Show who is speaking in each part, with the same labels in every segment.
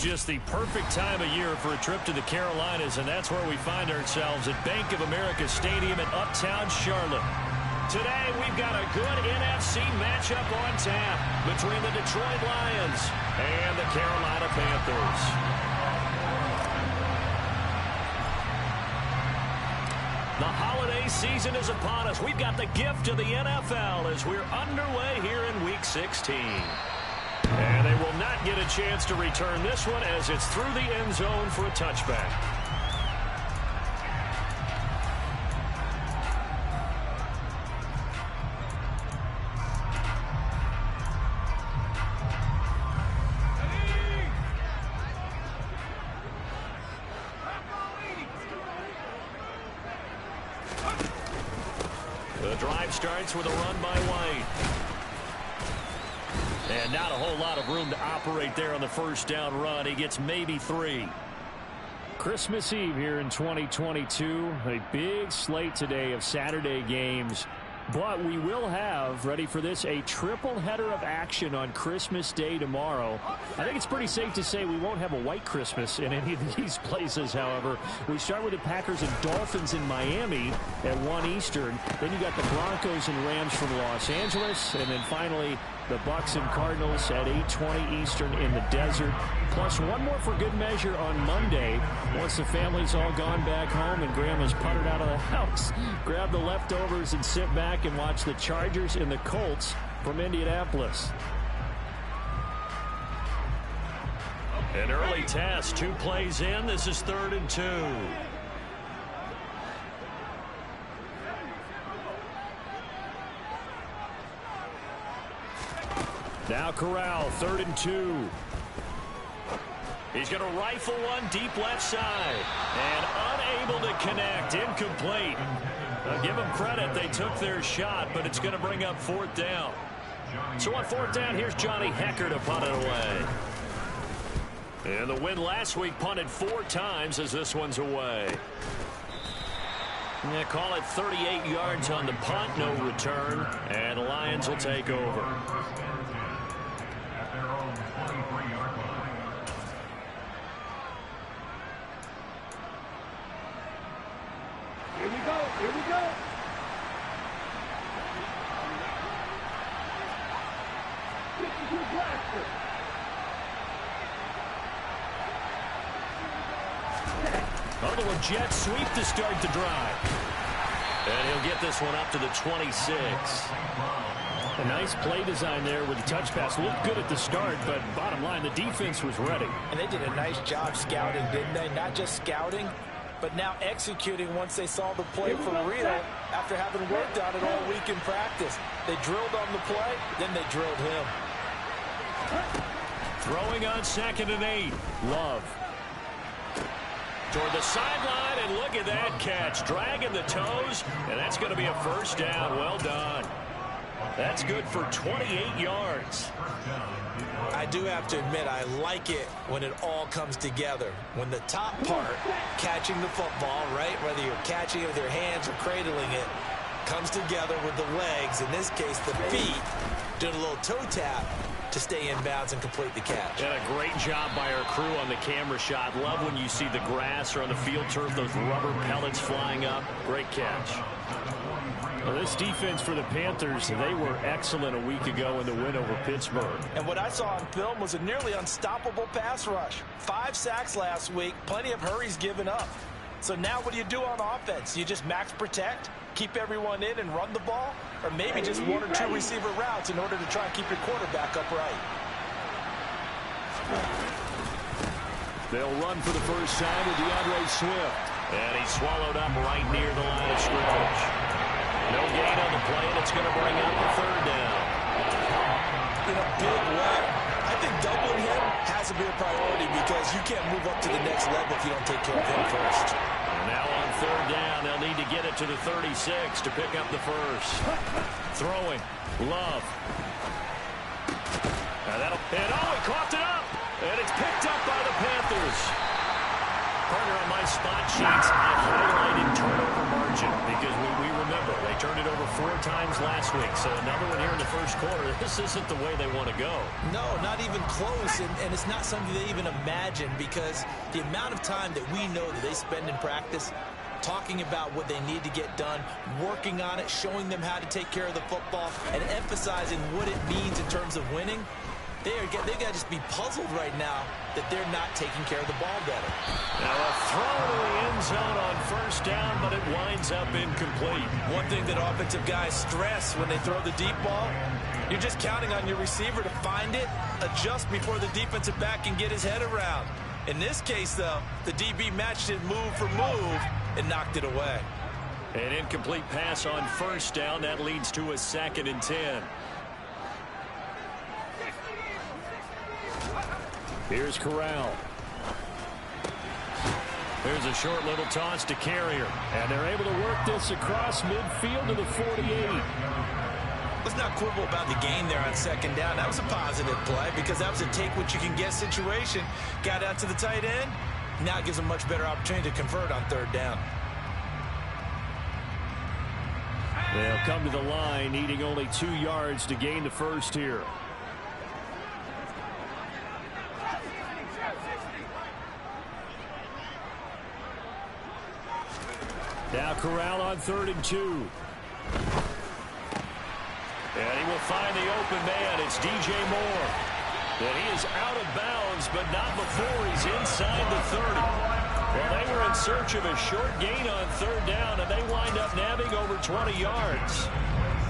Speaker 1: It's just the perfect time of year for a trip to the Carolinas, and that's where we find ourselves at Bank of America Stadium in Uptown Charlotte. Today, we've got a good NFC matchup on tap between the Detroit Lions and the Carolina Panthers. The holiday season is upon us. We've got the gift of the NFL as we're underway here in Week 16. And they will not get a chance to return this one as it's through the end zone for a touchback. The drive starts with a run by White. And not a whole lot of room to operate there on the first down run. He gets maybe 3. Christmas Eve here in 2022. A big slate today of Saturday games. But we will have, ready for this, a triple header of action on Christmas Day tomorrow. I think it's pretty safe to say we won't have a white Christmas in any of these places, however. We start with the Packers and Dolphins in Miami at 1 Eastern. Then you got the Broncos and Rams from Los Angeles. And then finally, the Bucs and Cardinals at 8:20 Eastern in the desert. Plus one more for good measure on Monday. Once the family's all gone back home and Grandma's puttered out of the house, grab the leftovers and sit back and watch the Chargers and the Colts from Indianapolis. An early test, 2 plays in. This is 3rd and 2. Now Corral, 3rd and 2. He's going to rifle one deep left side. And unable to connect. Incomplete. Give them credit. They took their shot, but it's going to bring up 4th down. So on 4th down, here's Johnny Hecker to punt it away. And the win last week punted 4 times as this one's away. Yeah, call it 38 yards on the punt, no return. And the Lions will take over.
Speaker 2: Here we go. Here we go. This is your blaster.
Speaker 1: Another one, jet sweep to start the drive. And he'll get this one up to the 26. A nice play design there with the touch pass. Looked good at the start, but bottom line, the defense was ready.
Speaker 3: And they did a nice job scouting, didn't they? Not just scouting, but now executing once they saw the play for real after having worked on it all week in practice. They drilled on the play, then they drilled him.
Speaker 1: Throwing on 2nd and 8. Love. Toward the sideline, and look at that catch. Dragging the toes, and that's going to be a 1st down. Well done. That's good for 28 yards.
Speaker 3: I do have to admit, I like it when it all comes together. When the top part, catching the football, right, whether you're catching it with your hands or cradling it, comes together with the legs, in this case the feet, doing a little toe tap to stay in bounds and complete the catch.
Speaker 1: And a great job by our crew on the camera shot. Love when you see the grass or on the field turf, those rubber pellets flying up. Great catch. Well, this defense for the Panthers, they were excellent a week ago in the win over Pittsburgh.
Speaker 3: And what I saw on film was a nearly unstoppable pass rush. 5 sacks last week, plenty of hurries given up. So now what do you do on offense? You just max protect, keep everyone in and run the ball? Or maybe just 1 or 2 receiver routes in order to try and keep your quarterback upright?
Speaker 1: They'll run for the first time with DeAndre Swift. And he's swallowed up right near the line of scrimmage. No gain on the play, and it's going to bring up a 3rd down.
Speaker 3: In a big way. I think doubling him has to be a priority because you can't move up to the next level if you don't take care of him first.
Speaker 1: And now on 3rd down, they'll need to get it to the 36 to pick up the first. Throwing. Love. And he coughed it up. And it's picked up by the Panthers. Partner, on my spot sheets, I highlighted turnover margin because we remember they turned it over 4 times last week. So another one here in the first quarter. This isn't the way they want to go.
Speaker 3: No, not even close, and it's not something they even imagine, because the amount of time that we know that they spend in practice talking about what they need to get done, working on it, showing them how to take care of the football, and emphasizing what it means in terms of winning. They've got to just be puzzled right now that they're not taking care of the ball better.
Speaker 1: Now a throw to the end zone on first down, but it winds up incomplete.
Speaker 3: One thing that offensive guys stress when they throw the deep ball, you're just counting on your receiver to find it, adjust before the defensive back can get his head around. In this case, though, the DB matched it move for move and knocked it away.
Speaker 1: An incomplete pass on first down. That leads to a 2nd and 10. Here's Corral. There's a short little toss to Carrier. And they're able to work this across midfield to the 48.
Speaker 3: Let's not quibble about the gain there on 2nd down. That was a positive play because that was a take-what-you-can-get situation. Got out to the tight end. Now it gives them much better opportunity to convert on 3rd down.
Speaker 1: They'll come to the line, needing only 2 yards to gain the first here. Now Corral on 3rd and 2. And he will find the open man. It's DJ Moore. And he is out of bounds, but not before he's inside the 30. Well, they were in search of a short gain on 3rd down, and they wind up nabbing over 20 yards.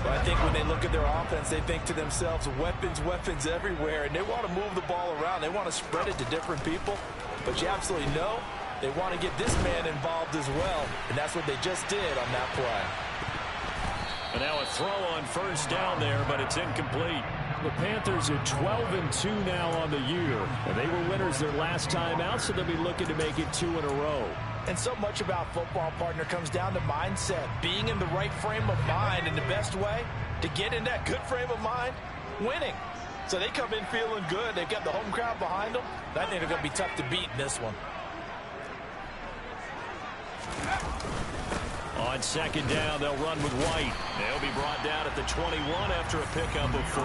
Speaker 3: Well, I think when they look at their offense, they think to themselves, weapons, weapons everywhere, and they want to move the ball around. They want to spread it to different people, but you absolutely know they want to get this man involved as well, and that's what they just did on that play.
Speaker 1: And now a throw on first down there, but it's incomplete. The Panthers are 12-2 now on the year, and they were winners their last time out, so they'll be looking to make it 2 in a row.
Speaker 3: And so much about football, partner, comes down to mindset, being in the right frame of mind, and the best way to get in that good frame of mind, winning. So they come in feeling good. They've got the home crowd behind them. I think they're going to be tough to beat in this one.
Speaker 1: On 2nd down, they'll run with White. They'll be brought down at the 21 after a pickup of 4.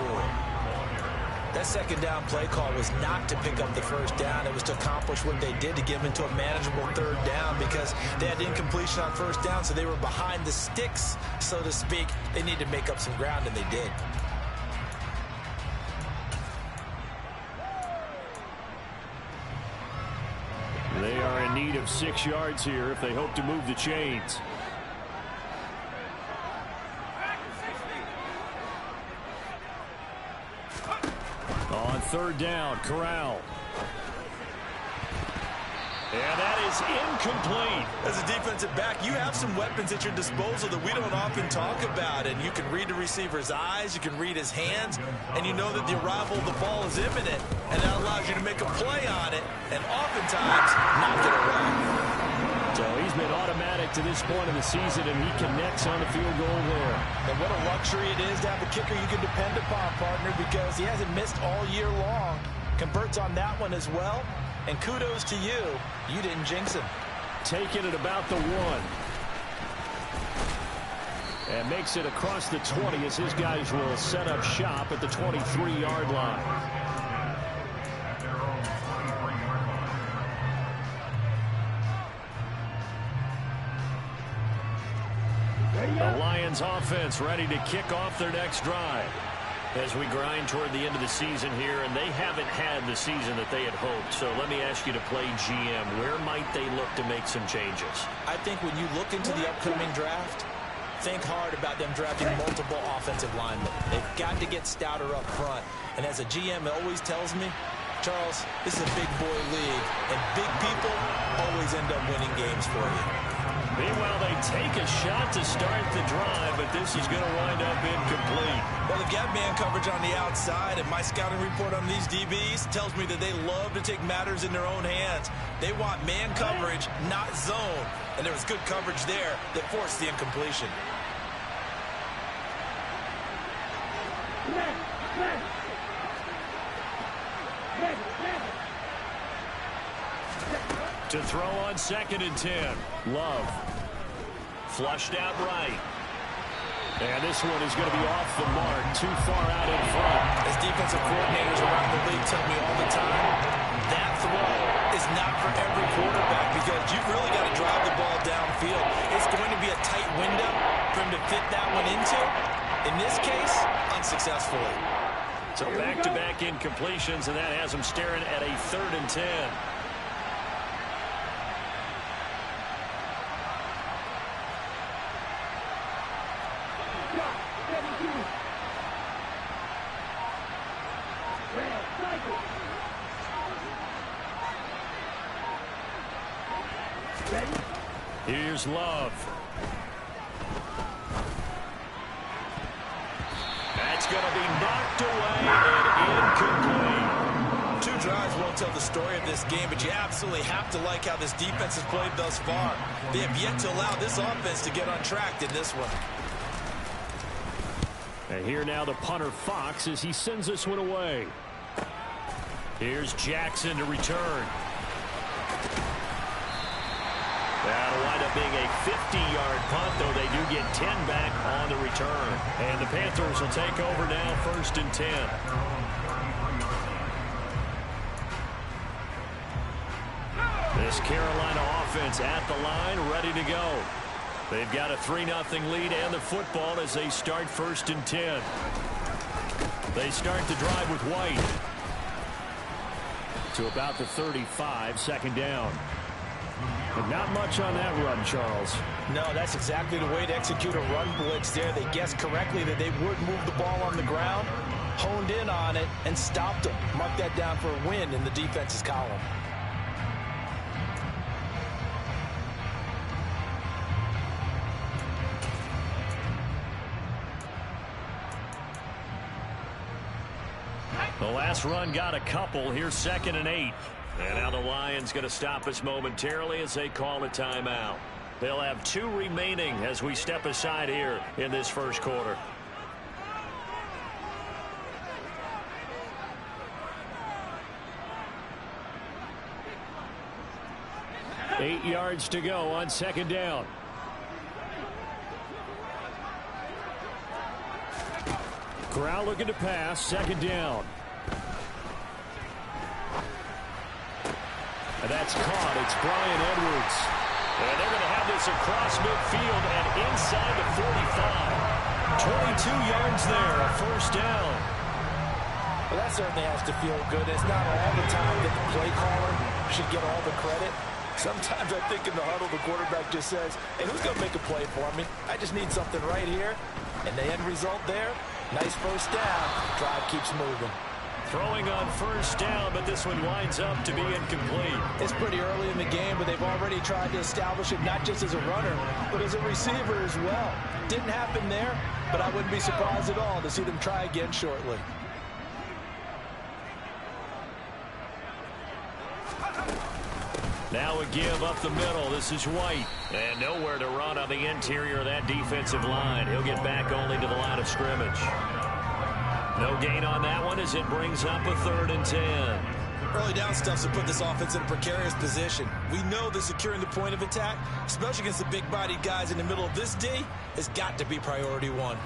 Speaker 3: That 2nd down play call was not to pick up the first down. It was to accomplish what they did, to get them into a manageable 3rd down, because they had incompletion on first down, so they were behind the sticks, so to speak. They needed to make up some ground, and they did.
Speaker 1: They are in need of 6 yards here if they hope to move the chains. On 3rd down, Corral. And that is incomplete.
Speaker 3: As a defensive back, you have some weapons at your disposal that we don't often talk about. And you can read the receiver's eyes, you can read his hands, and you know that the arrival of the ball is imminent. And that allows you to make a play on it, and oftentimes knock it away.
Speaker 1: So he's been automatic to this point of the season, and he connects on the field goal there.
Speaker 3: And what a luxury it is to have a kicker you can depend upon, partner, because he hasn't missed all year long. Converts on that one as well. And kudos to you. You didn't jinx him.
Speaker 1: Taking it about the 1. And makes it across the 20 as his guys will set up shop at the 23-yard line. The Lions offense ready to kick off their next drive. As we grind toward the end of the season here, and they haven't had the season that they had hoped. So let me ask you to play GM. Where might they look to make some changes?
Speaker 3: I think when you look into the upcoming draft, think hard about them drafting multiple offensive linemen. They've got to get stouter up front. And as a GM, it always tells me, Charles, this is a big boy league, and big people always end up winning games for you.
Speaker 1: Meanwhile, they take a shot to start the drive, but this is going to wind up incomplete.
Speaker 3: Well, they've got man coverage on the outside, and my scouting report on these DBs tells me that they love to take matters in their own hands. They want man coverage, not zone. And there was good coverage there that forced the incompletion.
Speaker 1: To throw on 2nd and 10. Love. Flushed out right. And this one is going to be off the mark, too far out in front.
Speaker 3: As defensive coordinators around the league tell me all the time, that throw is not for every quarterback because you've really got to drive the ball downfield. It's going to be a tight window for him to fit that one into. In this case, unsuccessfully.
Speaker 1: So back-to-back incompletions, and that has him staring at a 3rd and 10. Here's Love. That's going to be knocked away and incomplete.
Speaker 3: 2 drives won't tell the story of this game, but you absolutely have to like how this defense has played thus far. They have yet to allow this offense to get untracked in this one.
Speaker 1: And here now the punter Fox as he sends this one away. Here's Jackson to return. That'll wind up being a 50-yard punt, though they do get 10 back on the return. And the Panthers will take over now, 1st and 10. This Carolina offense at the line, ready to go. They've got a 3-0 lead and the football as they start 1st and 10. They start the drive with White. To about the 35, 2nd down. And not much on that run, Charles.
Speaker 4: No, that's exactly the way to execute a run blitz there. They guessed correctly that they would move the ball on the ground, honed in on it, and stopped them. Mark that down for a win in the defense's column.
Speaker 1: The last run got a couple. Here's 2nd and 8. And now the Lions going to stop us momentarily as they call a timeout. They'll have 2 remaining as we step aside here in this 1st quarter. Eight yards to go on 2nd down. Corral looking to pass, 2nd down. And that's caught. It's Brian Edwards. And they're going to have this across midfield and inside the 45. 22 yards there, a 1st down.
Speaker 4: Well, that certainly has to feel good. It's not all the time that the play caller should get all the credit. Sometimes I think in the huddle, the quarterback just says, hey, who's going to make a play for me? I just need something right here. And the end result there, nice 1st down. Drive keeps moving.
Speaker 1: Throwing on 1st down, but this one winds up to be incomplete.
Speaker 4: It's pretty early in the game, but they've already tried to establish it not just as a runner, but as a receiver as well. Didn't happen there, but I wouldn't be surprised at all to see them try again shortly.
Speaker 1: Now a give up the middle. This is White. And nowhere to run on the interior of that defensive line. He'll get back only to the line of scrimmage. No gain on that one as it brings up a 3rd and 10.
Speaker 3: Early down stuffs to put this offense in a precarious position. We know that securing the point of attack, especially against the big-bodied guys in the middle of this D, has got to be priority 1.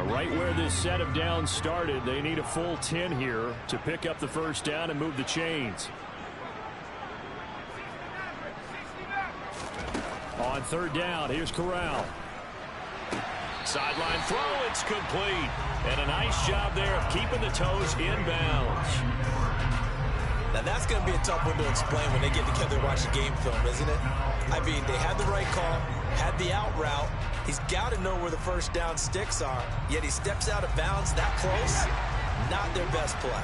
Speaker 1: Right where this set of downs started, they need a full 10 here to pick up the 1st down and move the chains. On 3rd down, here's Corral. Sideline throw, it's complete. And a nice job there of keeping the toes inbounds.
Speaker 3: Now that's going to be a tough one to explain when they get together and watch the game film, isn't it? I mean, they had the right call, had the out route. He's got to know where the 1st down sticks are, yet he steps out of bounds that close. Not their best play.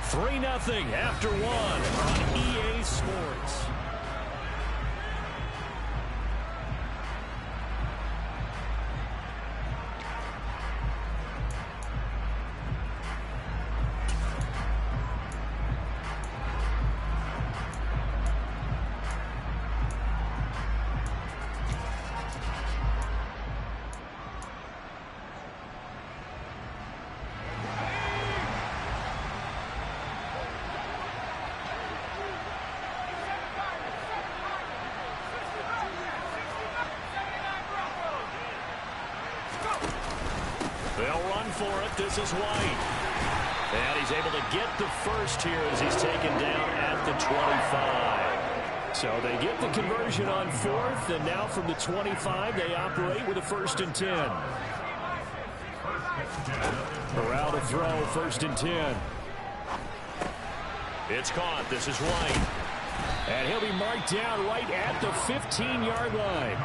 Speaker 1: Three 3-0 after 1 on EA Sports. for it. This is White. And he's able to get the first here as he's taken down at the 25. So they get the conversion on fourth, and now from the 25, they operate with a 1st and 10. Corral to throw, 1st and 10. It's caught. This is White. And he'll be marked down right at the 15-yard line.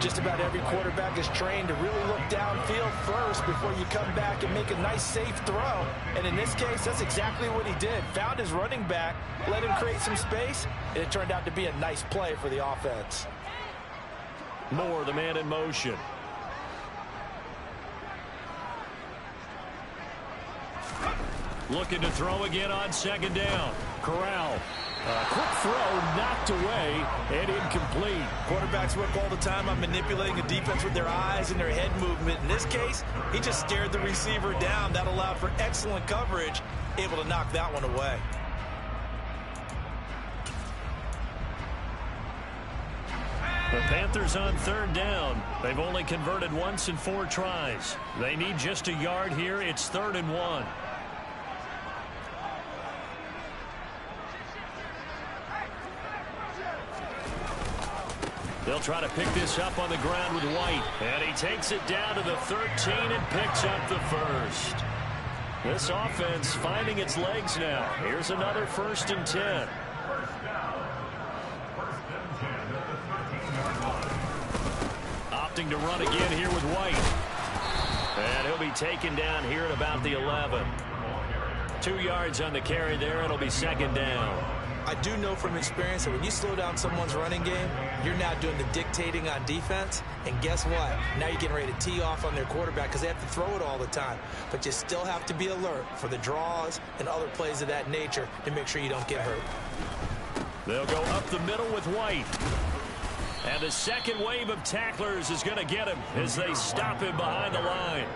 Speaker 4: Just about every quarterback is trained to really look downfield first before you come back and make a nice, safe throw. And in this case, that's exactly what he did. Found his running back, let him create some space, and it turned out to be a nice play for the offense.
Speaker 1: Moore, the man in motion. Looking to throw again on 2nd down. Corral. Quick throw knocked away and incomplete.
Speaker 3: Quarterbacks work all the time on manipulating a defense with their eyes and their head movement. In this case, he just stared the receiver down. That allowed for excellent coverage, able to knock that one away.
Speaker 1: The Panthers on 3rd down. They've only converted once in 4 tries. They need just a yard here. It's 3rd and 1. They'll try to pick this up on the ground with White. And he takes it down to the 13 and picks up the 1st. This offense finding its legs now. Here's another 1st and 10. Opting to run again here with White. And he'll be taken down here at about the 11. 2 yards on the carry there. It'll be 2nd down.
Speaker 3: I do know from experience that when you slow down someone's running game, you're now doing the dictating on defense. And guess what? Now you're getting ready to tee off on their quarterback because they have to throw it all the time. But you still have to be alert for the draws and other plays of that nature to make sure you don't get hurt.
Speaker 1: They'll go up the middle with White. And the second wave of tacklers is going to get him as they stop him behind the line.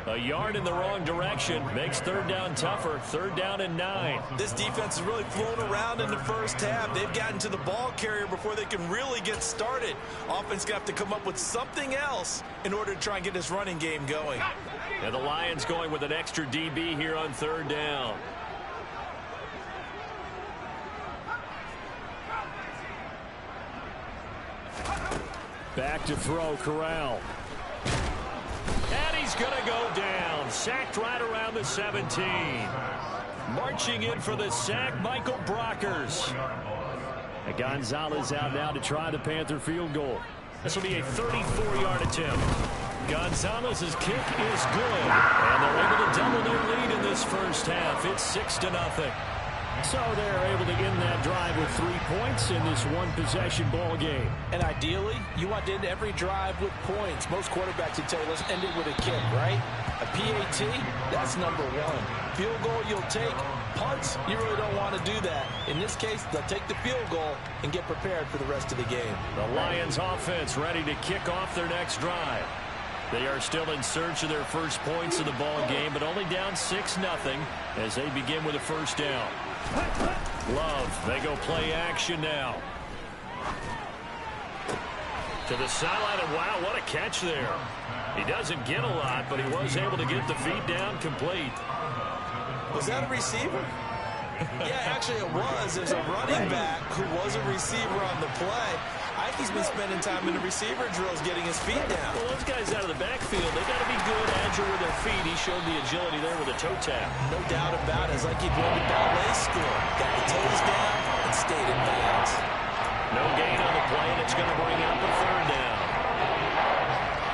Speaker 1: A yard in the wrong direction makes 3rd down tougher. 3rd down and 9.
Speaker 3: This defense has really flown around in the first half. They've gotten to the ball carrier before they can really get started. Offense going to have to come up with something else in order to try and get this running game going.
Speaker 1: And the Lions going with an extra DB here on 3rd down. Back to throw, Corral. And he's going to go down. Sacked right around the 17. Marching in for the sack, Michael Brockers. And Gonzalez out now to try the Panther field goal. This will be a 34-yard attempt. Gonzalez's kick is good. And they're able to double their lead in this first half. It's 6-0. So they're able to end that drive with 3 points in this one-possession ball game.
Speaker 4: And ideally, you want to end every drive with points. Most quarterbacks would tell you, let's end it with a kick, right? A PAT, that's number 1. Field goal you'll take. Punts, you really don't want to do that. In this case, they'll take the field goal and get prepared for the rest of the game.
Speaker 1: The Lions offense ready to kick off their next drive. They are still in search of their first points of the ball game, but only down 6-0 as they begin with a 1st down. Love, they go play action now. To the sideline, and wow, what a catch there. He doesn't get a lot, but he was able to get the feet down complete.
Speaker 3: Was that a receiver? Yeah, actually it was. There's a running back who was a receiver on the play. I think he's been spending time in the receiver drills getting his feet down.
Speaker 1: Well, those guys out of the backfield, they got to be good, agile with their feet. He showed the agility there with a toe tap.
Speaker 3: No doubt about it. It's like he'd went to ballet school. Got the toes down and stayed in bounds.
Speaker 1: No gain on the play, and it's going to bring up a 3rd down.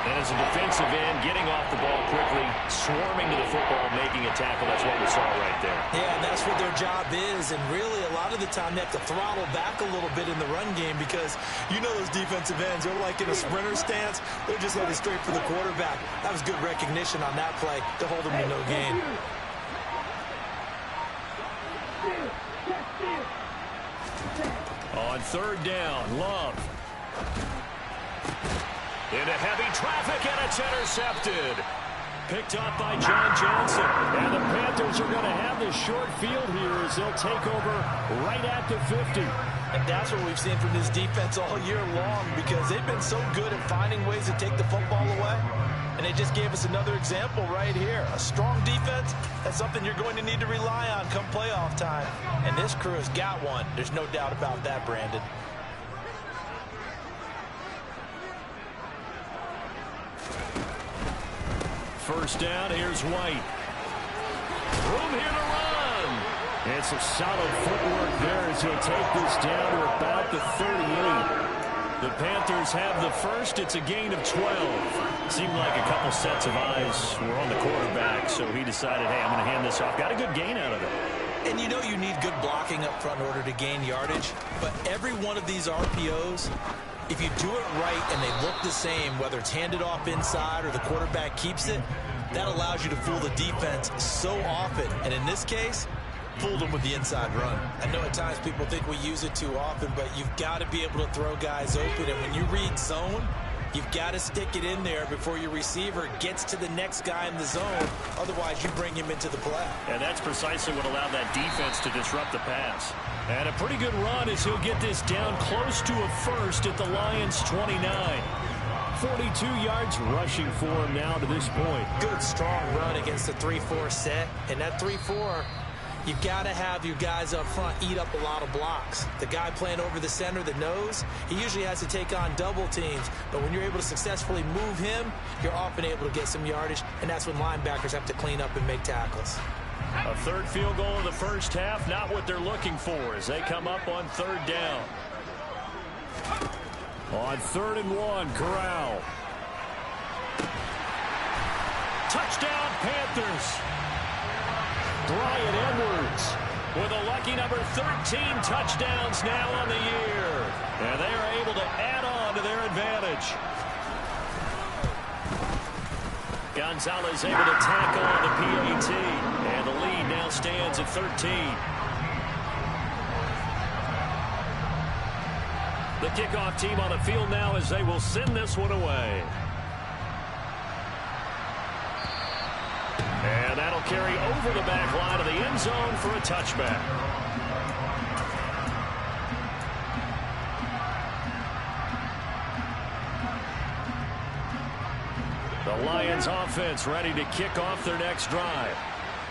Speaker 1: And as a defensive end, getting off the ball quickly, swarming to the football, making a tackle. That's what we saw right there.
Speaker 3: Yeah, and that's what their job is. And really, a lot of the time, they have to throttle back a little bit in the run game because you know those defensive ends, they're like in a sprinter stance. They're just headed straight for the quarterback. That was good recognition on that play to hold them to no gain.
Speaker 1: On 3rd down, Love. Into heavy traffic, and it's intercepted. Picked up by John Johnson. And the Panthers are going to have the short field here as they'll take over right at the 50.
Speaker 4: And that's what we've seen from this defense all year long, because they've been so good at finding ways to take the football away. And they just gave us another example right here. A strong defense, that's something you're going to need to rely on come playoff time. And this crew has got one. There's no doubt about that, Brandon.
Speaker 1: First down, here's White. Room here to run. It's a solid footwork there as he'll take this down to about the 38. The Panthers have the first. It's a gain of 12. Seemed like a couple sets of eyes were on the quarterback, so he decided, hey, I'm going to hand this off. Got a good gain out of it.
Speaker 3: And you know you need good blocking up front in order to gain yardage, but every one of these RPOs, if you do it right and they look the same, whether it's handed off inside or the quarterback keeps it, that allows you to fool the defense so often. And in this case, fooled them with the inside run. I know at times people think we use it too often, but you've got to be able to throw guys open. And when you read zone, you've got to stick it in there before your receiver gets to the next guy in the zone. Otherwise, you bring him into the play.
Speaker 1: And that's precisely what allowed that defense to disrupt the pass. And a pretty good run as he'll get this down close to a first at the Lions' 29. 42 yards rushing for him now to this point.
Speaker 4: Good, strong run against the 3-4 set. And that 3-4, you've got to have your guys up front eat up a lot of blocks. The guy playing over the center, the nose, he usually has to take on double teams. But when you're able to successfully move him, you're often able to get some yardage. And that's when linebackers have to clean up and make tackles.
Speaker 1: A third field goal in the first half, not what they're looking for as they come up on third down. On 3rd and 1, Corral. Touchdown, Panthers. Brian Edwards with a lucky number 13 touchdowns now on the year. And they are able to add on to their advantage. Gonzalez able to tackle on the PAT. And the lead now stands at 13. The kickoff team on the field now as they will send this one away. And that'll carry over the back line of the end zone for a touchback. The Lions offense ready to kick off their next drive.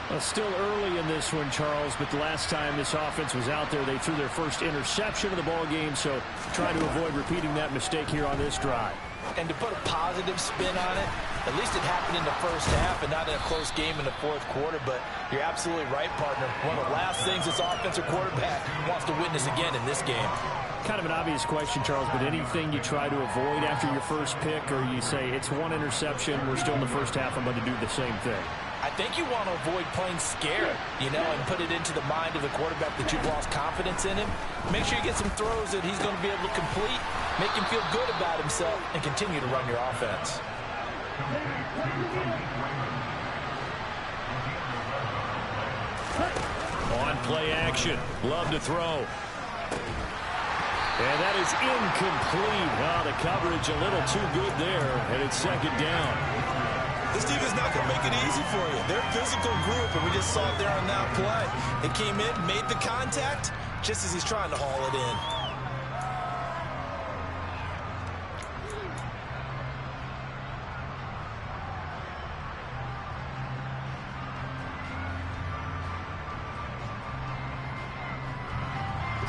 Speaker 1: Well, still early in this one, Charles, but the last time this offense was out there, they threw their first interception of the ball game, so trying to avoid repeating that mistake here on this drive.
Speaker 4: And to put a positive spin on it, at least it happened in the first half and not in a close game in the fourth quarter. But you're absolutely right, partner. One of the last things this offensive quarterback wants to witness again in this game.
Speaker 1: Kind of an obvious question, Charles, but anything you try to avoid after your first pick, or you say it's one interception, we're still in the first half, I'm going to do the same thing?
Speaker 4: I think you want to avoid playing scared, and put it into the mind of the quarterback that you've lost confidence in him. Make sure you get some throws that he's going to be able to complete, make him feel good about himself, and continue to run your offense.
Speaker 1: On play action, Love to throw. And that is incomplete. Wow, the coverage a little too good there, and it's second down.
Speaker 3: This defense not going to make it easy for you. They're a physical group, and we just saw it there on that play. They came in, made the contact, just as he's trying to haul it in.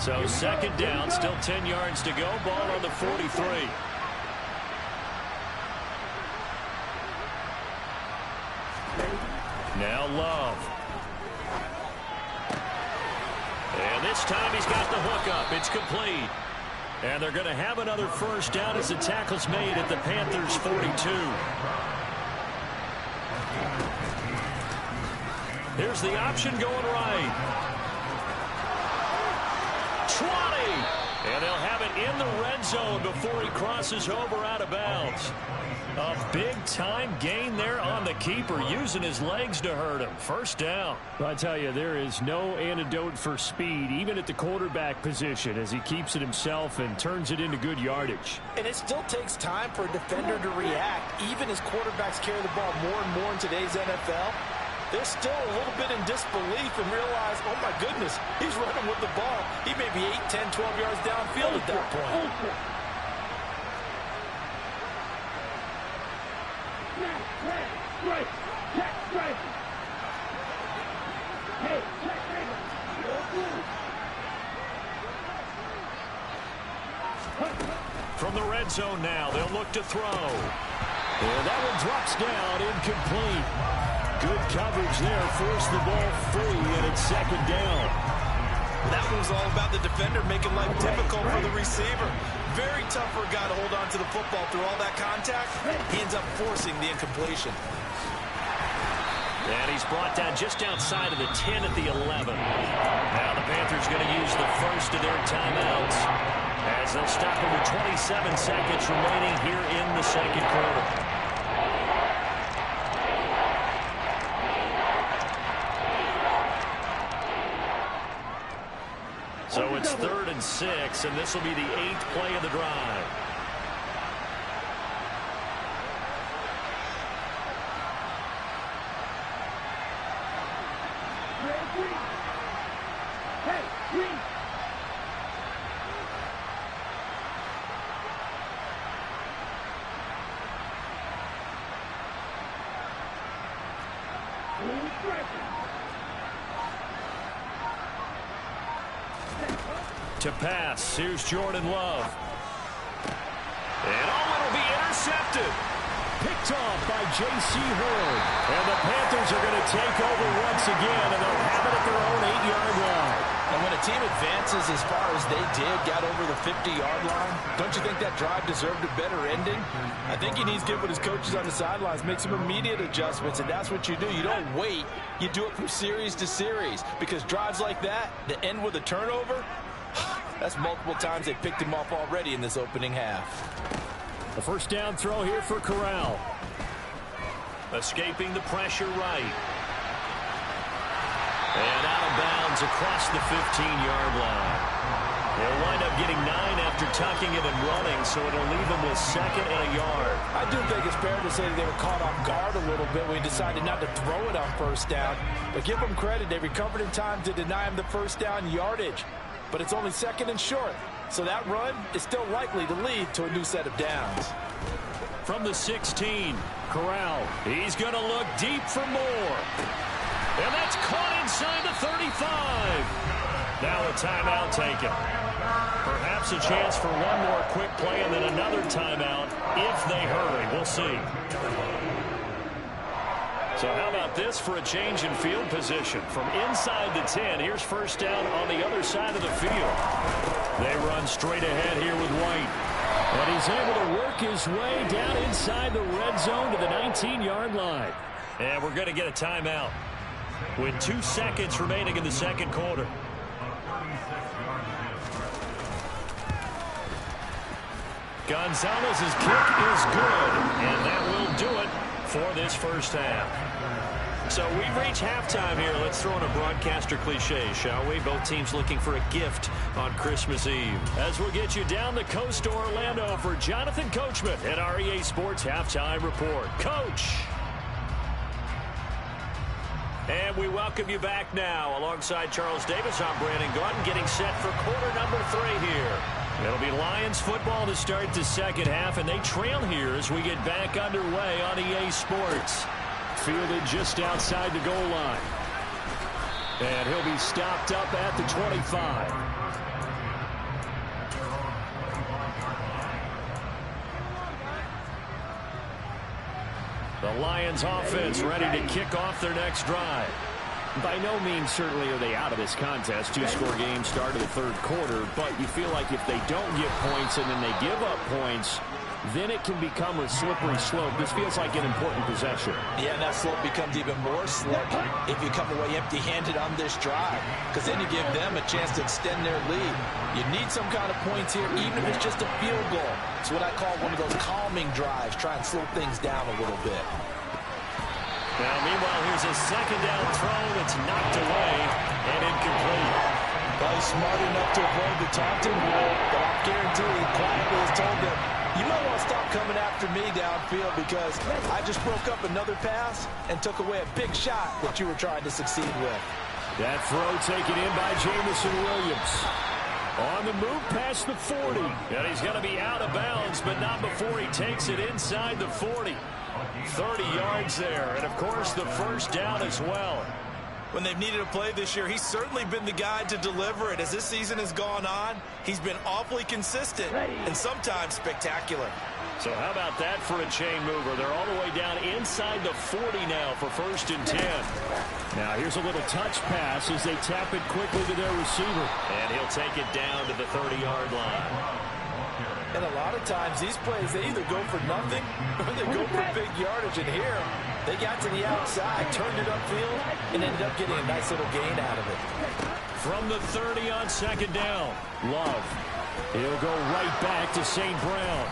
Speaker 1: So second down, still 10 yards to go. Ball on the 43. Now Love. And this time he's got the hook up. It's complete. And they're going to have another first down as the tackle's made at the Panthers' 42. Here's the option going right. 20. And they'll have it in the red zone before he crosses over out of bounds. A big-time gain there on the keeper, using his legs to hurt him. First down. I tell you, there is no antidote for speed, even at the quarterback position, as he keeps it himself and turns it into good yardage.
Speaker 4: And it still takes time for a defender to react, even as quarterbacks carry the ball more and more in today's NFL. they're still a little bit in disbelief and realize, oh, my goodness, he's running with the ball. He may be 8, 10, 12 yards downfield at that point.
Speaker 1: From the red zone now, they'll look to throw. And that one drops down, incomplete. Good coverage there, forced the ball free, and it's second down.
Speaker 3: That was all about the defender making life difficult for the receiver. Very tough for a guy to hold on to the football through all that contact. He ends up forcing the incompletion.
Speaker 1: And he's brought down just outside of the 10 at the 11. Now the Panthers going to use the first of their timeouts as they'll stop him with 27 seconds remaining here in the second quarter. So it's 3rd and 6, and this will be the 8th play of the drive. To pass, here's Jordan Love. And it'll be intercepted. Picked off by J.C. Horn. And the Panthers are going to take over once again, and they'll have it at their own 8-yard line.
Speaker 4: And when a team advances as far as they did, got over the 50-yard line, don't you think that drive deserved a better ending? I think he needs to get with his coaches on the sidelines, make some immediate adjustments, and that's what you do. You don't wait. You do it from series to series, because drives like that end with a turnover, that's multiple times they picked him off already in this opening half.
Speaker 1: The first down throw here for Corral. Escaping the pressure right. And out of bounds across the 15-yard line. They'll wind up getting 9 after tucking it and running, so it'll leave them with 2nd and a yard.
Speaker 4: I do think it's fair to say that they were caught off guard a little bit when he decided not to throw it on first down. But give them credit. They recovered in time to deny him the first down yardage. But it's only 2nd and short. So that run is still likely to lead to a new set of downs.
Speaker 1: From the 16, Corral. He's going to look deep for more. And that's caught inside the 35. Now a timeout taken. Perhaps a chance for one more quick play and then another timeout if they hurry. We'll see. So how about this for a change in field position? From inside the 10, here's first down on the other side of the field. They run straight ahead here with White. And he's able to work his way down inside the red zone to the 19-yard line. And we're going to get a timeout with 2 seconds remaining in the second quarter. Gonzalez's kick is good, and that will do it for this first half. So we've reached halftime here. Let's throw in a broadcaster cliche, shall we? Both teams looking for a gift on Christmas Eve. As we'll get you down the coast to Orlando for Jonathan Coachman at our EA Sports Halftime Report. Coach! And we welcome you back now. Alongside Charles Davis, I'm Brandon Gaudin, getting set for quarter number 3 here. It'll be Lions football to start the second half, and they trail here as we get back underway on EA Sports. Fielded just outside the goal line. And he'll be stopped up at the 25. The Lions offense ready to kick off their next drive. By no means certainly are they out of this contest. 2-score game start of the third quarter, but you feel like if they don't get points and then they give up points, then it can become a slippery slope. This feels like an important possession.
Speaker 4: Yeah, and that slope becomes even more slick if you come away empty-handed on this drive, because then you give them a chance to extend their lead. You need some kind of points here, even if it's just a field goal. It's what I call one of those calming drives, try and slow things down a little bit.
Speaker 1: Now, meanwhile, here's a second down throw that's knocked away and incomplete.
Speaker 4: Well, he's smart enough to avoid the taunting, but I'm guaranteeing he quietly has told them, you might want to stop coming after me downfield because I just broke up another pass and took away a big shot that you were trying to succeed with.
Speaker 1: That throw taken in by Jamison Williams. On the move past the 40. And he's going to be out of bounds, but not before he takes it inside the 40. 30 yards there, and of course the first down as well.
Speaker 3: When they've needed a play this year, he's certainly been the guy to deliver it. As this season has gone on, he's been awfully consistent and sometimes spectacular.
Speaker 1: So how about that for a chain mover? They're all the way down inside the 40 now for 1st and 10. Now here's a little touch pass as they tap it quickly to their receiver. And he'll take it down to the 30-yard line.
Speaker 4: And a lot of times these plays, they either go for nothing or they go for big yardage. And here, they got to the outside, turned it upfield, and ended up getting a nice little gain out of it.
Speaker 1: From the 30 on 2nd down, Love. He'll go right back to St. Brown.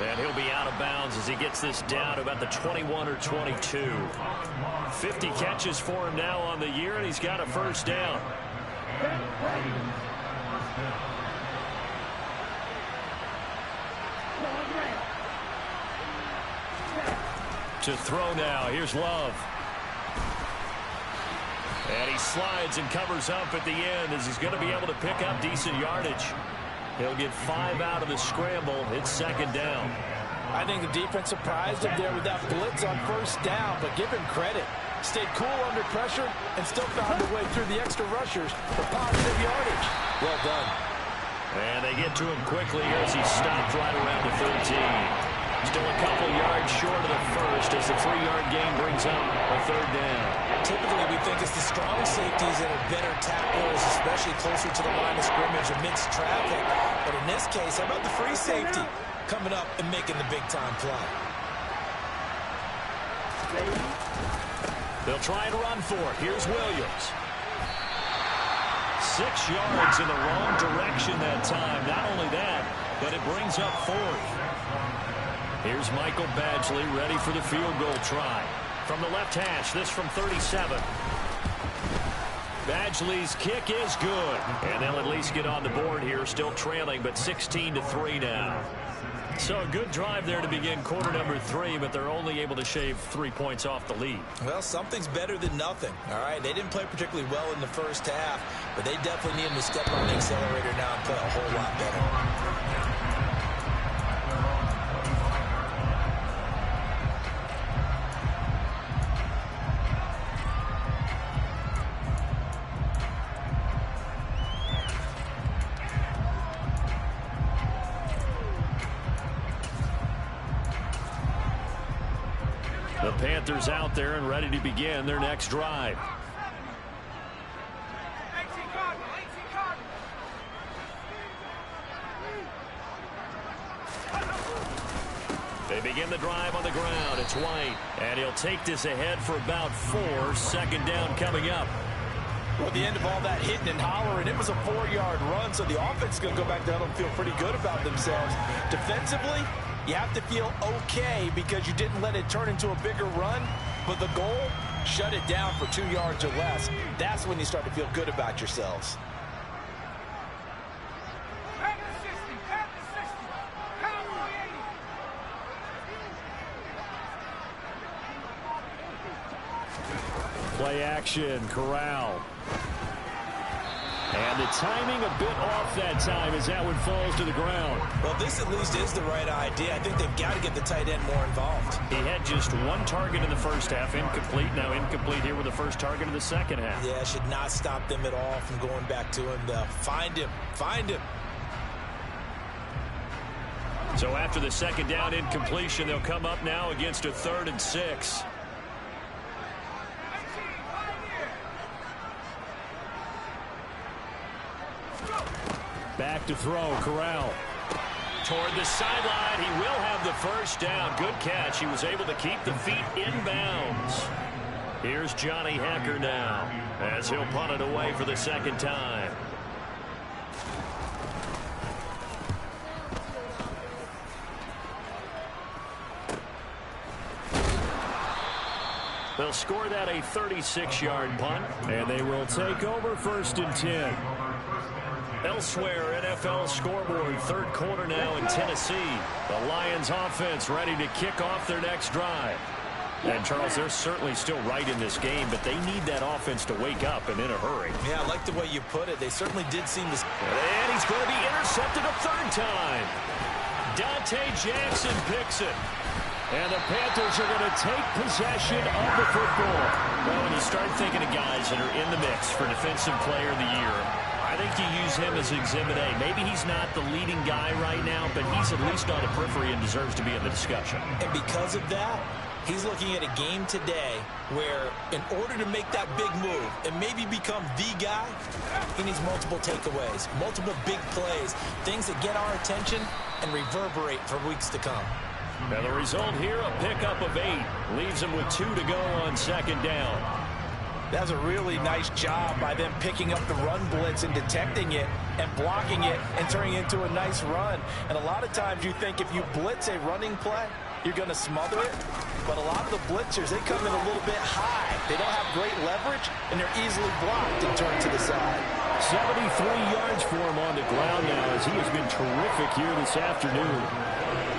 Speaker 1: And he'll be out of bounds as he gets this down to about the 21 or 22. 50 catches for him now on the year, and he's got a 1st down. To throw now. Here's Love. And he slides and covers up at the end as he's going to be able to pick up decent yardage. He'll get 5 out of the scramble. It's 2nd down.
Speaker 4: I think the defense surprised him there with that blitz on 1st down, but give him credit. Stayed cool under pressure and still found a way through the extra rushers for positive yardage. Well done.
Speaker 1: And they get to him quickly here as he stopped right around the 13. Still a couple yards short of the first as the 3-yard gain brings up a 3rd down.
Speaker 3: Typically, we think it's the strong safeties that are better tacklers, especially closer to the line of scrimmage amidst traffic. But in this case, how about the free safety coming up and making the big-time play?
Speaker 1: They'll try and run for it. Here's Williams. 6 yards in the wrong direction that time. Not only that, but it brings up 4th. Here's Michael Badgley ready for the field goal try. From the left hash, this from 37. Badgley's kick is good. And they'll at least get on the board here, still trailing, but 16-3 now. So a good drive there to begin quarter number 3, but they're only able to shave 3 points off the lead.
Speaker 3: Well, something's better than nothing. All right, they didn't play particularly well in the first half, but they definitely need them to step on the accelerator now and play a whole lot better.
Speaker 1: The Panthers out there and ready to begin their next drive. They begin the drive on the ground. It's White, and he'll take this ahead for about 4. 2nd down coming up.
Speaker 4: Well, at the end of all that hitting and hollering, it was a 4-yard run, so the offense is going to go back down and feel pretty good about themselves. Defensively, you have to feel okay because you didn't let it turn into a bigger run, but the goal, shut it down for 2 yards or less. That's when you start to feel good about yourselves.
Speaker 1: Play action, Corral. And the timing a bit off that time as that one falls to the ground.
Speaker 3: Well, this at least is the right idea. I think they've got to get the tight end more involved.
Speaker 1: He had just 1 target in the first half, incomplete. Now incomplete here with the first target of the second half.
Speaker 3: Yeah, should not stop them at all from going back to him. Find him. Find him.
Speaker 1: So after the 2nd down incompletion, they'll come up now against a 3rd and 6. Back to throw, Corral. Toward the sideline, he will have the first down. Good catch. He was able to keep the feet in bounds. Here's Johnny Hecker now as he'll punt it away for the 2nd time. They'll score that a 36-yard punt, and they will take over 1st and 10. Elsewhere, NFL scoreboard, third quarter now in Tennessee. The Lions offense ready to kick off their next drive. And, Charles, they're certainly still right in this game, but they need that offense to wake up and in a hurry.
Speaker 3: Yeah, I like the way you put it. They certainly did seem to...
Speaker 1: And he's going to be intercepted a third time. Dante Jackson picks it. And the Panthers are going to take possession of the football. Well, when you start thinking of guys that are in the mix for Defensive Player of the Year, I think you use him as Exhibit A. Maybe he's not the leading guy right now, but he's at least on the periphery and deserves to be in the discussion.
Speaker 3: And because of that, he's looking at a game today where in order to make that big move and maybe become the guy, he needs multiple takeaways, multiple big plays, things that get our attention and reverberate for weeks to come.
Speaker 1: Now the result here, a pickup of 8. Leaves him with 2 to go on second down.
Speaker 4: That was a really nice job by them picking up the run blitz and detecting it and blocking it and turning it into a nice run. And a lot of times you think if you blitz a running play, you're going to smother it. But a lot of the blitzers, they come in a little bit high. They don't have great leverage, and they're easily blocked and turned to the side.
Speaker 1: 73 yards for him on the ground now as he has been terrific here this afternoon.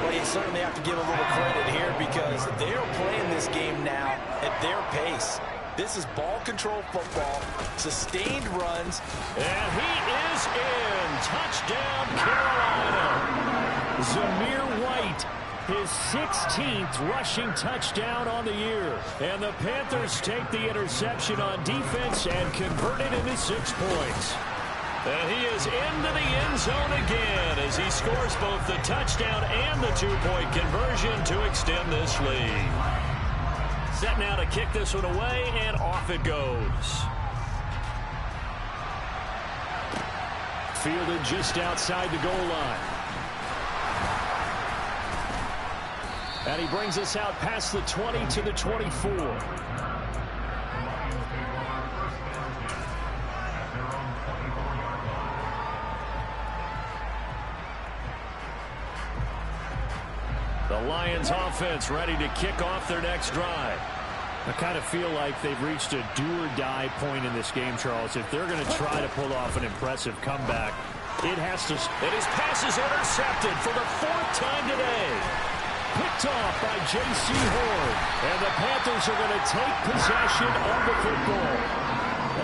Speaker 4: Well, you certainly have to give a little credit here because they're playing this game now at their pace. This is ball control football, sustained runs.
Speaker 1: And he is in. Touchdown, Carolina. Zamir White, his 16th rushing touchdown on the year. And the Panthers take the interception on defense and convert it into 6 points. And he is into the end zone again as he scores both the touchdown and the 2-point conversion to extend this lead. Set now to kick this one away, and off it goes. Fielded just outside the goal line. And he brings us out past the 20 to the 24. The Lions offense ready to kick off their next drive. I kind of feel like they've reached a do-or-die point in this game, Charles. If they're going to try to pull off an impressive comeback, it has to... And his pass is intercepted for the 4th time today. Picked off by J.C. Horn. And the Panthers are going to take possession of the football.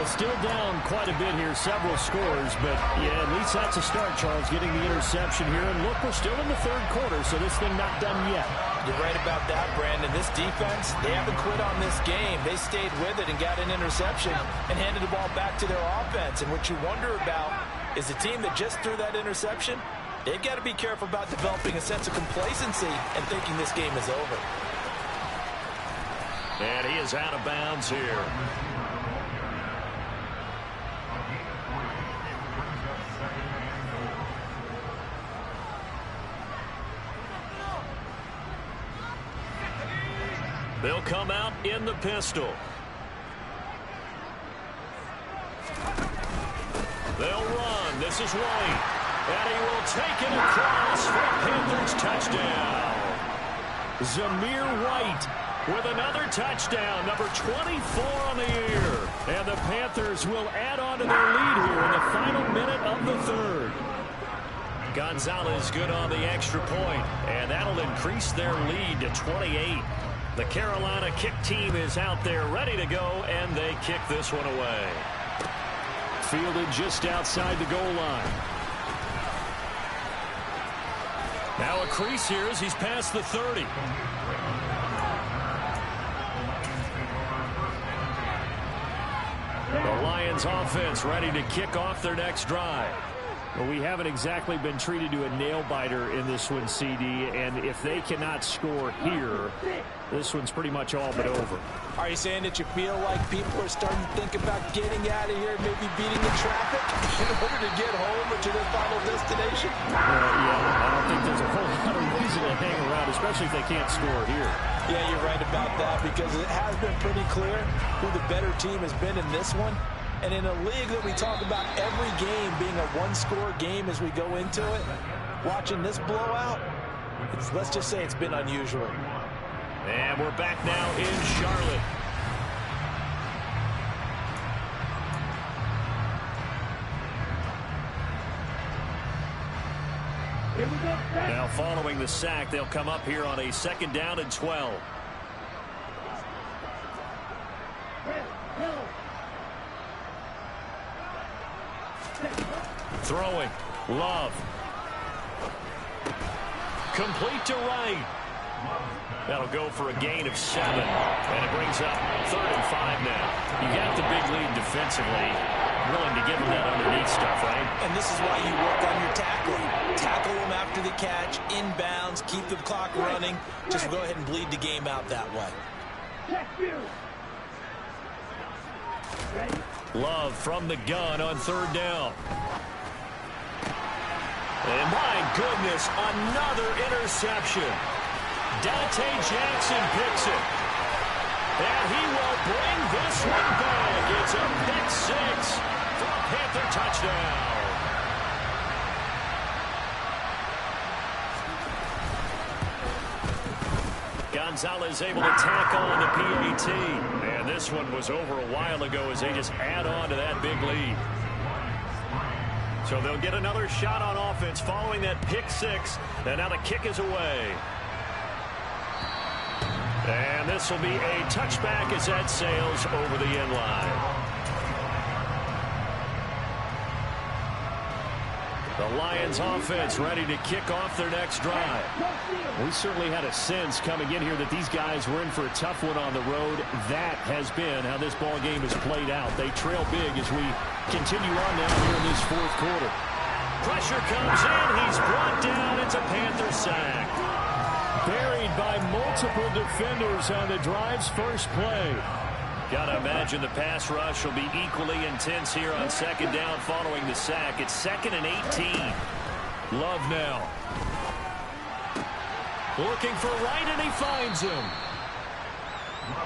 Speaker 1: Still down quite a bit here, several scores, but yeah, at least that's a start, Charles, getting the interception here. And look, we're still in the third quarter, so this thing not done yet.
Speaker 4: You're right about that, Brandon. This defense, they haven't quit on this game. They stayed with it and got an interception and handed the ball back to their offense. And what you wonder about is the team that just threw that interception, they've got to be careful about developing a sense of complacency and thinking this game is over.
Speaker 1: And he is out of bounds here. They'll come out in the pistol. They'll run. This is White. And he will take it across for a Panthers touchdown. Zamir White with another touchdown, number 24 on the year. And the Panthers will add on to their lead here in the final minute of the third. Gonzalez good on the extra point, and that'll increase their lead to 28. The Carolina kick team is out there ready to go, and they kick this one away. Fielded just outside the goal line. Now a crease here as he's past the 30. The Lions offense ready to kick off their next drive. Well, we haven't exactly been treated to a nail-biter in this one, CD, and if they cannot score here, this one's pretty much all but over.
Speaker 4: Are you saying that you feel like people are starting to think about getting out of here, maybe beating the traffic in order to get home or to their final destination?
Speaker 1: Yeah, I don't think there's a whole lot of reason to hang around, especially if they can't score here.
Speaker 4: Yeah, you're right about that because it has been pretty clear who the better team has been in this one. And in a league that we talk about every game being a one-score game as we go into it, watching this blowout, let's just say it's been unusual.
Speaker 1: And we're back now in Charlotte. Now following the sack, they'll come up here on a 2nd down and 12. Throwing. Love. Complete to right. That'll go for a gain of 7. And it brings up 3rd and 5 now. You got the big lead defensively. Willing to give them that underneath stuff, right?
Speaker 3: And this is why you work on your tackling. Tackle them after the catch, inbounds, keep the clock running. Just go ahead and bleed the game out that way.
Speaker 1: Love from the gun on 3rd down. And my goodness, another interception. Dante Jackson picks it. And he will bring this one back. It's a pick 6 for a Panther touchdown. Gonzalez able to tackle on the PAT. And this one was over a while ago as they just add on to that big lead. So they'll get another shot on offense following that pick 6. And now the kick is away. And this will be a touchback as that sails over the end line. The Lions offense ready to kick off their next drive. We certainly had a sense coming in here that these guys were in for a tough one on the road. That has been how this ball game has played out. They trail big as we continue on now here in this 4th quarter. Pressure comes in. He's brought down. It's a Panther sack. Buried by multiple defenders on the drive's first play. Gotta imagine the pass rush will be equally intense here on 2nd down following the sack. It's 2nd and 18. Love now. Looking for right, and he finds him.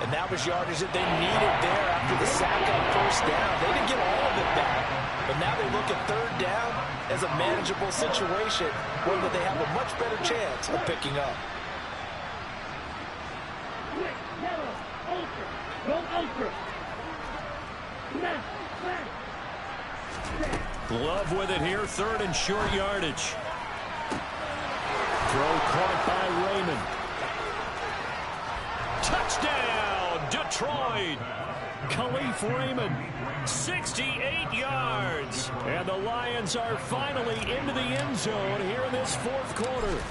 Speaker 4: And that was yardage that they needed there after the sack on 1st down. They didn't get all of it back. But now they look at 3rd down as a manageable situation where they have a much better chance of picking up.
Speaker 1: Love with it here, 3rd and short yardage. Throw caught by Raymond. Touchdown, Detroit. Khalif Raymond, 68 yards. And the Lions are finally into the end zone here in this 4th quarter.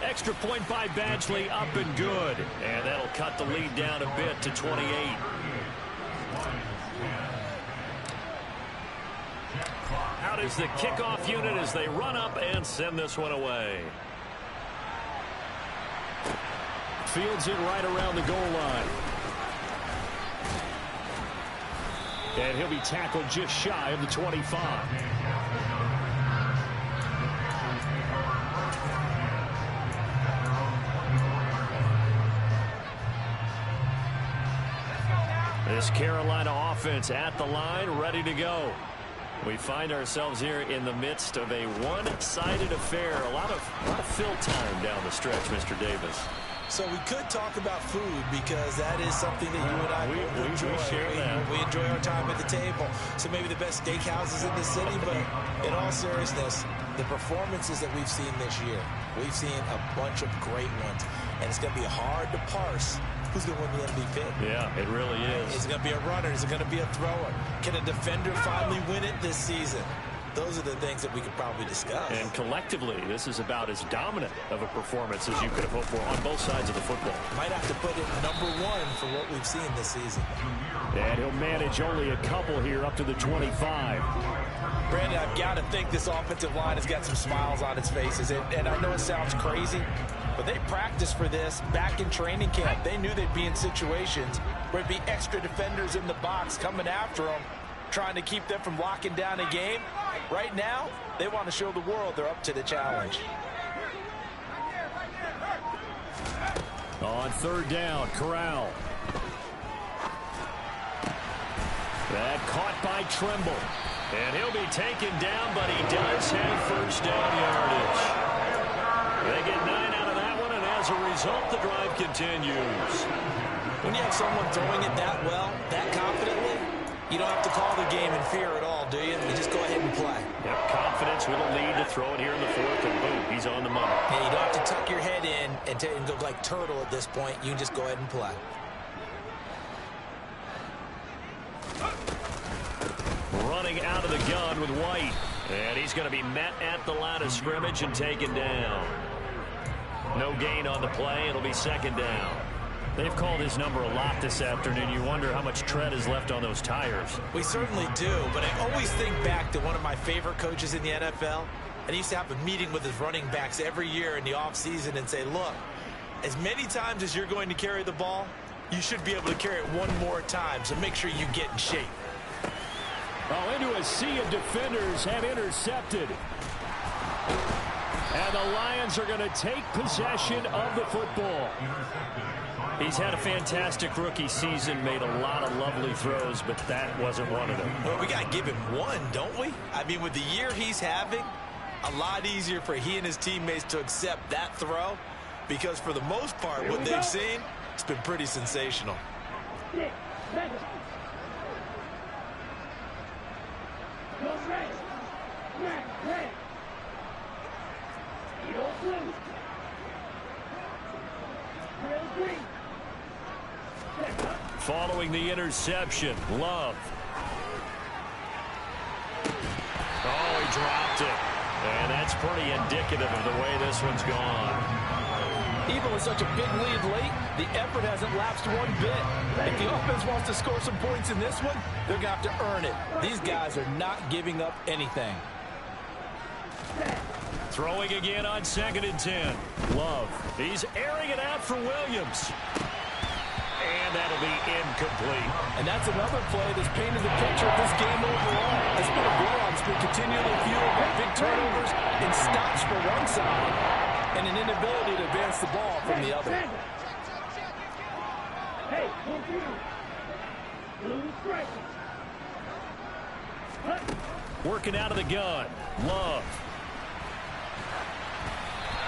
Speaker 1: Extra point by Badgley, up and good. And that'll cut the lead down a bit to 28. Out is the kickoff unit as they run up and send this one away. Fields it right around the goal line. And he'll be tackled just shy of the 25. This Carolina offense at the line, ready to go. We find ourselves here in the midst of a one-sided affair. A lot of fill time down the stretch, Mr. Davis.
Speaker 3: So we could talk about food because that is something that you and I enjoy.
Speaker 1: We share that.
Speaker 3: We enjoy our time at the table. So maybe the best steakhouses in the city, but in all seriousness, the performances that we've seen this year, we've seen a bunch of great ones, and it's going to be hard to parse who's going to win the MVP.
Speaker 1: Yeah, it really is.
Speaker 3: Is it going to be a runner? Is it going to be a thrower? Can a defender finally win it this season? Those are the things that we could probably discuss.
Speaker 1: And collectively, this is about as dominant of a performance as you could have hoped for on both sides of the football.
Speaker 3: Might have to put it #1 for what we've seen this season.
Speaker 1: And he'll manage only a couple here up to the 25.
Speaker 4: Brandon, I've got to think this offensive line has got some smiles on its faces. And I know it sounds crazy, but they practiced for this back in training camp. They knew they'd be in situations where there'd be extra defenders in the box coming after them, trying to keep them from locking down a game. Right now, they want to show the world they're up to the challenge.
Speaker 1: On 3rd down, Corral. That caught by Trimble. And he'll be taken down, but he does have 1st down yardage. They get 9 out of that one, and as a result, the drive continues.
Speaker 3: When you have someone throwing it that well, that confidently, you don't have to call the game in fear at all, do you? You just go ahead and play.
Speaker 1: Yep, confidence with a lead to throw it here in the fourth, and boom, he's on the money.
Speaker 3: Yeah, you don't have to tuck your head in and look like turtle at this point. You can just go ahead and play.
Speaker 1: Running out of the gun with White. And he's going to be met at the line of scrimmage and taken down. No gain on the play. It'll be second down. They've called his number a lot this afternoon. You wonder how much tread is left on those tires.
Speaker 3: We certainly do, but I always think back to one of my favorite coaches in the NFL. And he used to have a meeting with his running backs every year in the offseason and say, look, as many times as you're going to carry the ball, you should be able to carry it one more time, so make sure you get in shape.
Speaker 1: Oh, into a sea of defenders have intercepted. And the Lions are going to take possession of the football. He's had a fantastic rookie season, made a lot of lovely throws, but that wasn't one of them.
Speaker 3: Well, we got to give him one, don't we? I mean, with the year he's having, a lot easier for he and his teammates to accept that throw, because for the most part, what they've seen, it's been pretty sensational.
Speaker 1: Following the interception, Love. Oh, he dropped it. And that's pretty indicative of the way this one's gone.
Speaker 4: Even with such a big lead late, the effort hasn't lapsed one bit. If the offense wants to score some points in this one, they're going to have to earn it. These guys are not giving up anything.
Speaker 1: Throwing again on 2nd and 10. Love. He's airing it out for Williams. And that'll be incomplete.
Speaker 4: And that's another play that's painted the picture of this game overall. It's been a blowout. It's been continually fueled by big turnovers and stops for one side and an inability to advance the ball from the other.
Speaker 2: Hey, blue strike.
Speaker 1: Working out of the gun. Love.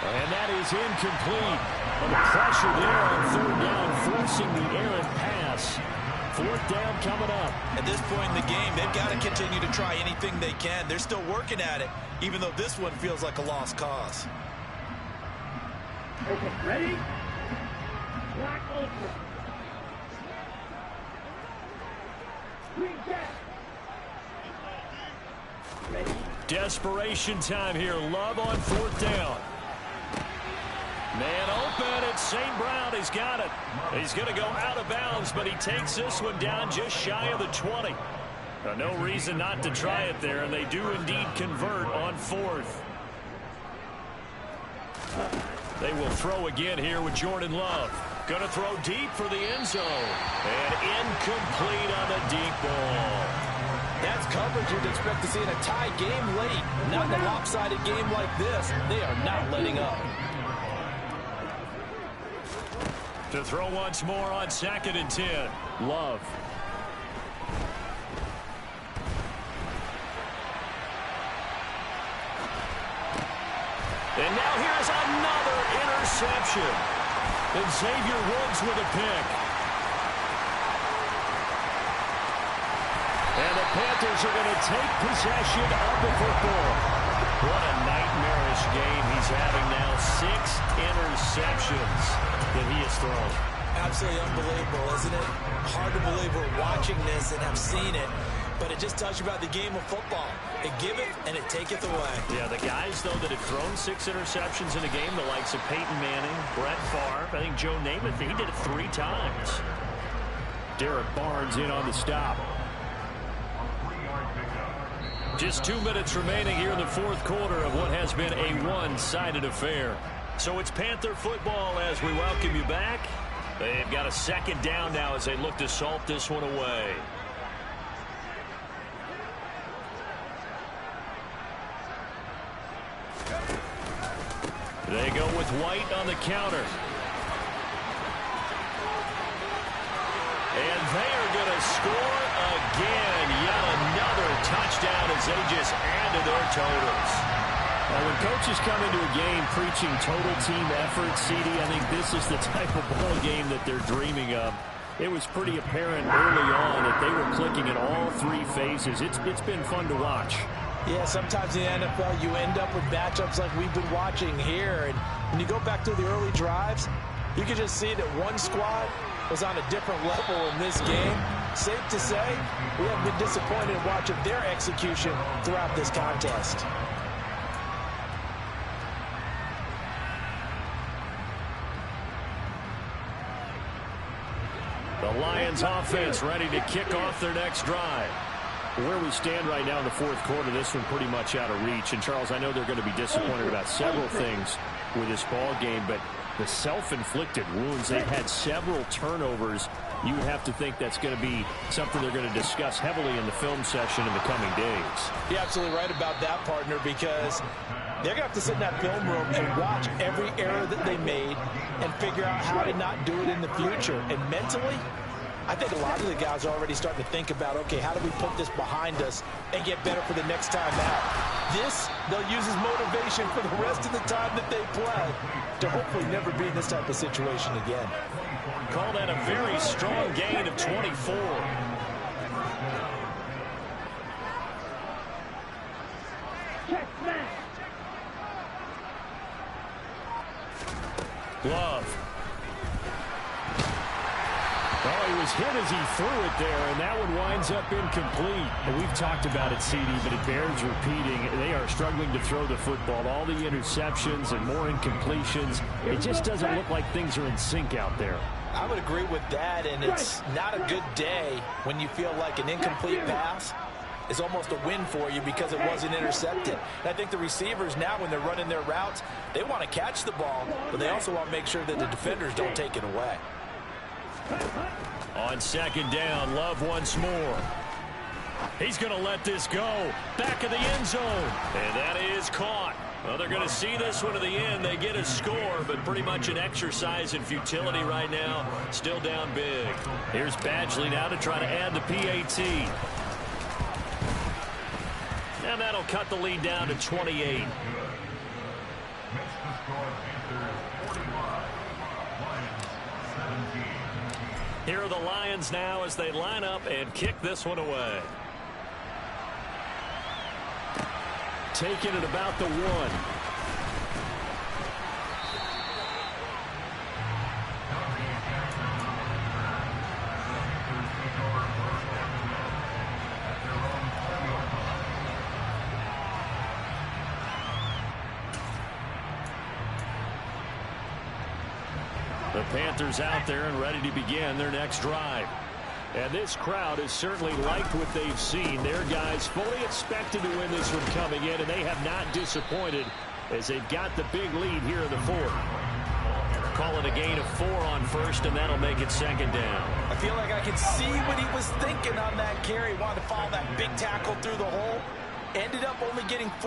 Speaker 1: And that is incomplete. Under pressure there on 3rd down, forcing the errant pass. 4th down coming up.
Speaker 3: At this point in the game, they've got to continue to try anything they can. They're still working at it, even though this one feels like a lost cause.
Speaker 2: Okay, ready? Black ultra. Green cat. Ready?
Speaker 1: Desperation time here. Love on 4th down. Man open, it's St. Brown. He's got it. He's going to go out of bounds, but he takes this one down just shy of the 20. No reason not to try it there, and they do indeed convert on 4th. They will throw again here with Jordan Love. Going to throw deep for the end zone. And incomplete on the deep ball.
Speaker 4: That's coverage you'd expect to see in a tie game late. Not in a lopsided game like this. They are not letting up.
Speaker 1: To throw once more on 2nd and 10. Love. And now here's another interception. And Xavier Woods with a pick. And the Panthers are going to take possession of the football. What a nightmarish game he's having now. 6 interceptions that he has thrown.
Speaker 3: Absolutely unbelievable, isn't it? Hard to believe we're watching this and have seen it, but it just tells you about the game of football. It giveth and it taketh away.
Speaker 1: Yeah, the guys, though, that have thrown 6 interceptions in a game, the likes of Peyton Manning, Brett Favre, I think Joe Namath, he did it 3 times. Derek Barnes in on the stop. Just 2 minutes remaining here in the 4th quarter of what has been a one-sided affair. So it's Panther football as we welcome you back. They've got a 2nd down now as they look to salt this one away. They go with White on the counter. And they are going to score again. Yet another touchdown as they just add to their totals. Now, when coaches come into a game preaching total team effort, CD, I think this is the type of ball game that they're dreaming of. It was pretty apparent early on that they were clicking attacking in all three phases. It's been fun to watch.
Speaker 4: Yeah, sometimes in the NFL you end up with matchups like we've been watching here. And when you go back through the early drives, you can just see that one squad was on a different level in this game. Safe to say, we have been disappointed in watching their execution throughout this contest.
Speaker 1: The Lions offense ready to kick off their next drive. Where we stand right now in the fourth quarter, this one pretty much out of reach. And, Charles, I know they're going to be disappointed about several things with this ball game, but the self-inflicted wounds, they've had several turnovers. You would have to think that's going to be something they're going to discuss heavily in the film session in the coming days.
Speaker 4: You're absolutely right about that, partner, because they're going to have to sit in that film room and watch every error that they made and figure out how to not do it in the future. And mentally, I think a lot of the guys are already starting to think about, okay, how do we put this behind us and get better for the next time out? This, they'll use as motivation for the rest of the time that they play to hopefully never be in this type of situation again.
Speaker 1: Call that a very strong gain of 24.
Speaker 2: Check smash.
Speaker 1: Love. Oh, he was hit as he threw it there, and that one winds up incomplete. And we've talked about it, CD, but it bears repeating. They are struggling to throw the football. All the interceptions and more incompletions. It just doesn't look like things are in sync out there.
Speaker 4: I would agree with that, and it's not a good day when you feel like an incomplete pass is almost a win for you because it wasn't intercepted. And I think the receivers now, when they're running their routes, they want to catch the ball, but they also want to make sure that the defenders don't take it away.
Speaker 1: On second down, Love once more. He's going to let this go. Back of the end zone. And that is caught. Well, they're going to see this one to the end. They get a score, but pretty much an exercise in futility right now. Still down big. Here's Badgley now to try to add the PAT. And that'll cut the lead down to 28. Here are the Lions now as they line up and kick this one away. Taking it about the 1. The Panthers out there and ready to begin their next drive. And this crowd has certainly liked what they've seen. Their guys fully expected to win this one coming in, and they have not disappointed as they've got the big lead here in the fourth. Call it a gain of 4 on first, and that'll make it second down.
Speaker 4: I feel like I can see what he was thinking on that carry. Wanted to follow that big tackle through the hole. Ended up only getting 4.